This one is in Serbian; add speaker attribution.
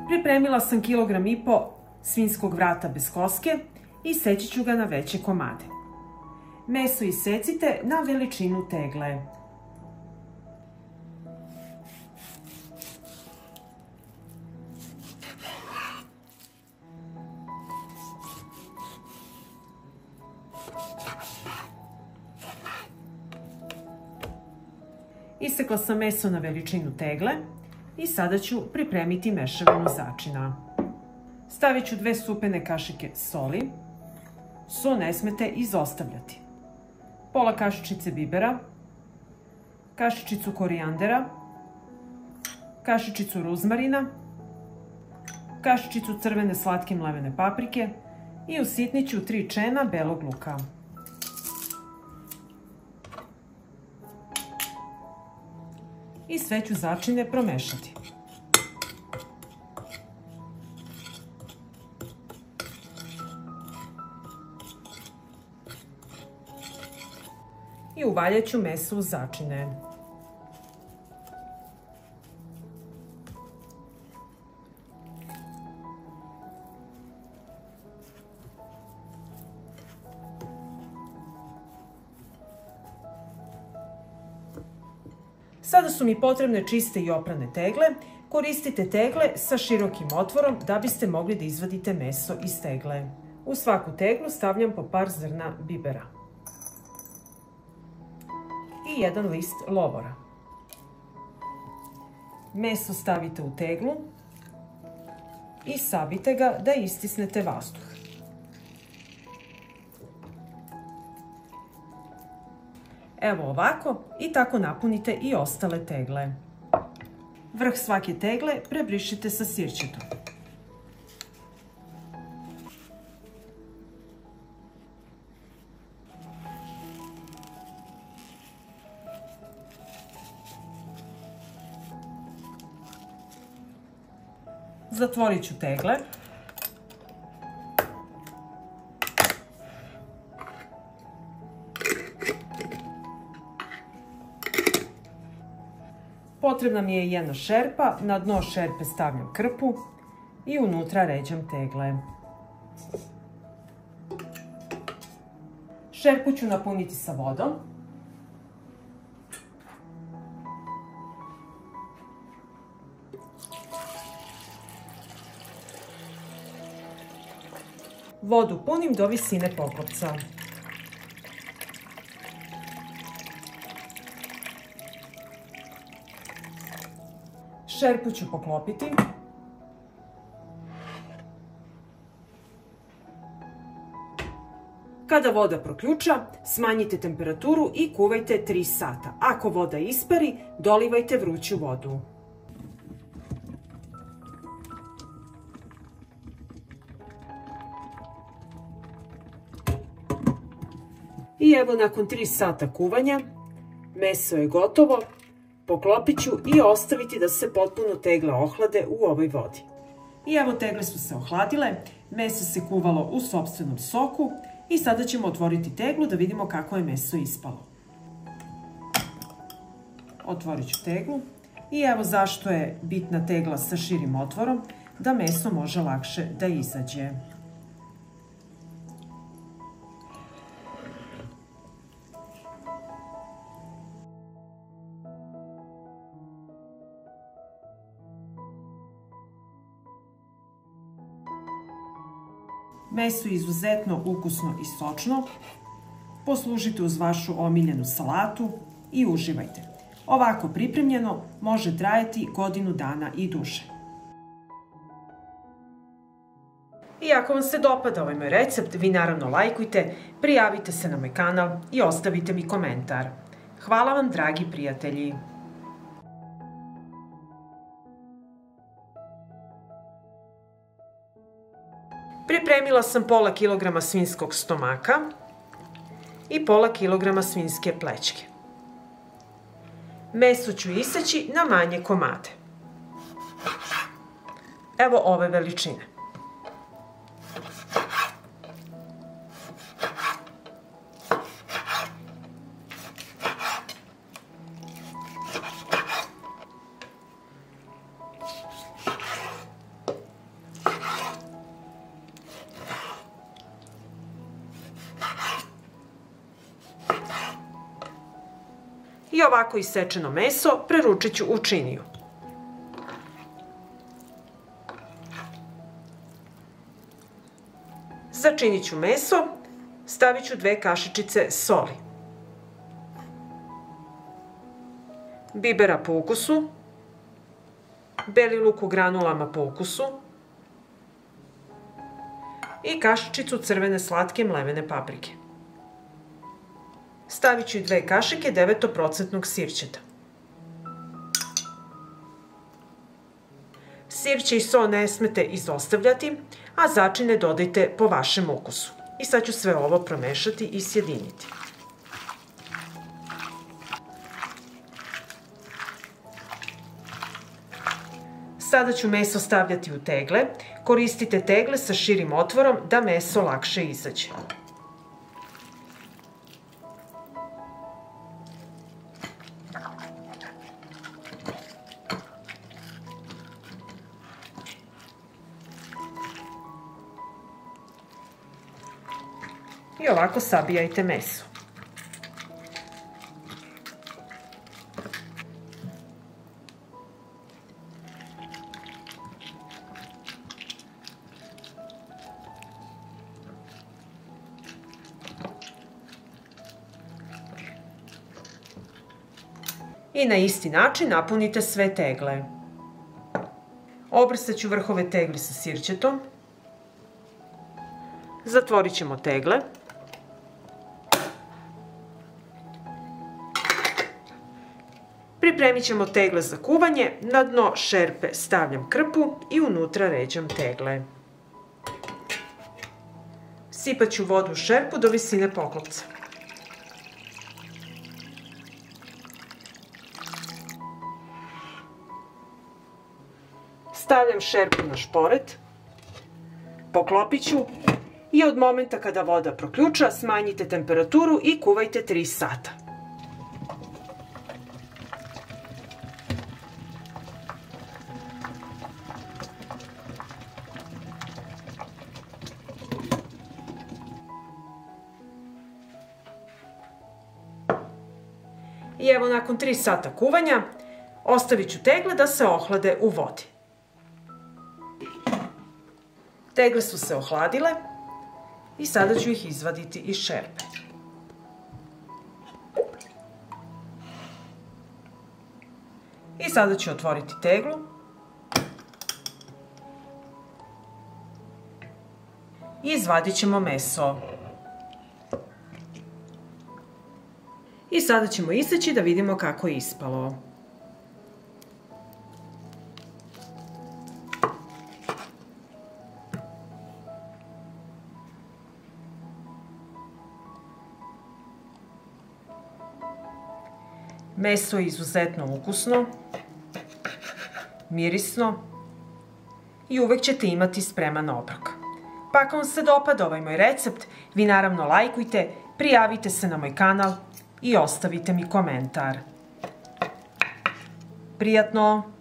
Speaker 1: Pripremila sam 1,5 kg svinjskog vrata bez koske i seći ću ga na veće komade. Meso isecite na veličinu tegle. Isekla sam meso na veličinu tegle i sada ću pripremiti mešavinu začina. Stavit ću 2 supene kašike soli, so ne smete izostavljati, pola kašičice bibera, kašičicu korijandera, kašičicu ruzmarina, kašičicu crvene slatke mlevene paprike i usitnit ću 3 čena belog luka. I sve ću začine promešati. I uvaljat ću meso u začine. Sada su mi potrebne čiste i oprane tegle. Koristite tegle sa širokim otvorom da biste mogli da izvadite meso iz tegle. U svaku teglu stavljam po par zrna bibera i 1 list lovora. Meso stavite u teglu i sabite ga da istisnete vazduh. Evo ovako i tako napunite i ostale tegle. Vrh svake tegle prebrišite sa sirćetom. Zatvorit ću tegle. Potrebna mi je 1 šerpa, na dno šerpe stavljam krpu i unutra ređam tegle. Šerpu ću napuniti sa vodom. Vodu punim do visine poklopca. Šerpu ću poklopiti. Kada voda proključa, smanjite temperaturu i kuvajte 3 sata. Ako voda ispari, dolivajte vruću vodu. I evo nakon 3 sata kuvanja, meso je gotovo. Poklopit ću i ostaviti da se potpuno tegle ohlade u ovoj vodi. I evo tegle su se ohladile, meso se kuvalo u sopstvenom soku i sada ćemo otvoriti teglu da vidimo kako je meso ispalo. Otvorit ću teglu i evo zašto je bitna tegla sa širim otvorom, da meso može lakše da izađe. Meso je izuzetno ukusno i sočno. Poslužite uz vašu omiljenu salatu i uživajte. Ovako pripremljeno može trajati godinu dana i duže. I ako vam se dopada ovaj moj recept, vi naravno lajkujte, prijavite se na moj kanal i ostavite mi komentar. Hvala vam, dragi prijatelji! Pripremila sam pola kilograma svinjskog stomaka i pola kilograma svinjske plećke. Meso ću iseći na manje komade. Evo ove veličine. I ovako isečeno meso preručit ću u činiju. Začinit ću meso, stavit ću 2 kašičice soli, bibera po ukusu, beli luk u granulama po ukusu i kašičicu crvene slatke mlevene paprike. Stavit ću i 2 kašike 9% sirćeta. Sirće i so ne smete izostavljati, a začine dodajte po vašem ukusu. I sad ću sve ovo promešati i sjediniti. Sada ću meso stavljati u tegle. Koristite tegle sa širim otvorom da meso lakše izađe. I ovako sabijajte meso. I na isti način napunite sve tegle. Obrstat ću vrhove tegli sa sirćetom. Zatvorit ćemo tegle. Pripremit ćemo tegle za kuvanje, na dno šerpe stavljam krpu i unutra ređam tegle. Sipat ću vodu u šerpu do visine poklopca. Stavljam šerpu na šporet, poklopit ću i od momenta kada voda proključa smanjite temperaturu i kuvajte 3 sata. I evo nakon 3 sata kuvanja ostavit ću tegle da se ohlade u vodi. Tegle su se ohladile i sada ću ih izvaditi iz šerpe. I sada ću otvoriti teglu. I izvadit ćemo meso. I sada ćemo iseći da vidimo kako je ispalo. Meso je izuzetno ukusno, mirisno i uvek ćete imati spreman obrok. Pa ako vam se dopada ovaj moj recept, vi naravno lajkujte, prijavite se na moj kanal i ostavite mi komentar. Prijatno!